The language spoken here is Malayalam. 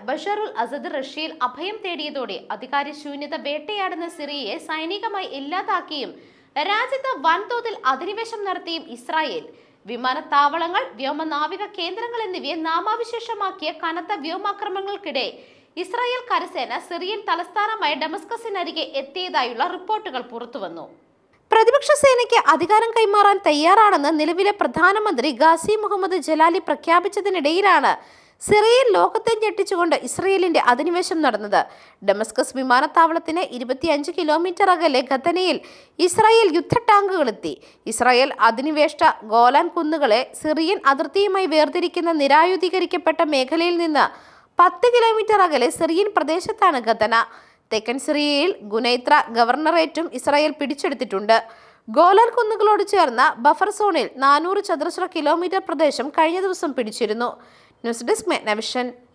ബഷറുൽ അസദ് റഷ്യയിൽ അഭയം തേടിയതോടെ അധികാരശൂന്യത വേട്ടയാടുന്ന സിറിയയെ സൈനികമായി ഇല്ലാതാക്കിയും രാജ്യത്ത് വൻതോതിൽ അധിനിവേശം നടത്തിയും ഇസ്രായേൽ വിമാനത്താവളങ്ങൾ, വ്യോമനാവിക കേന്ദ്രങ്ങൾ എന്നിവയെ നാമാവിശേഷമാക്കിയ കനത്ത വ്യോമാക്രമണങ്ങൾക്കിടെ ഇസ്രായേൽ കരസേന സിറിയൻ തലസ്ഥാനമായ ഡമസ്കസിനരികെ എത്തിയതായുള്ള റിപ്പോർട്ടുകൾ പുറത്തുവന്നു. പ്രതിപക്ഷ സേനയ്ക്ക് അധികാരം കൈമാറാൻ തയ്യാറാണെന്ന് നിലവിലെ പ്രധാനമന്ത്രി ഖാസി മുഹമ്മദ് ജലാലി പ്രഖ്യാപിച്ചതിനിടയിലാണ് സിറിയയിൽ ലോകത്തെ ഞെട്ടിച്ചുകൊണ്ട് ഇസ്രയേലിന്റെ അധിനിവേശം നടന്നത്. ഡമസ്കസ് വിമാനത്താവളത്തിന് 25 കിലോമീറ്റർ അകലെ ഖത്തനയിൽ ഇസ്രായേൽ യുദ്ധ ടാങ്കുകൾ എത്തി. ഇസ്രായേൽ അധിനിവേഷ്ട ഗോലാൻ കുന്നുകളെ സിറിയൻ അതിർത്തിയുമായി വേർതിരിക്കുന്ന നിരായുധീകരിക്കപ്പെട്ട മേഖലയിൽ നിന്ന് 10 കിലോമീറ്റർ അകലെ സിറിയൻ പ്രദേശത്താണ് ഖത്തന. തെക്കൻ സിറിയയിൽ ഗുനൈത്ര ഗവർണറേറ്റും ഇസ്രായേൽ പിടിച്ചെടുത്തിട്ടുണ്ട്. ഗോലാൻ കുന്നുകളോട് ചേർന്ന ബഫർ സോണിൽ 400 ചതുരശ്ര കിലോമീറ്റർ പ്രദേശം കഴിഞ്ഞ ദിവസം പിടിച്ചിരുന്നു. News desk മെഗ്നവിഷൻ.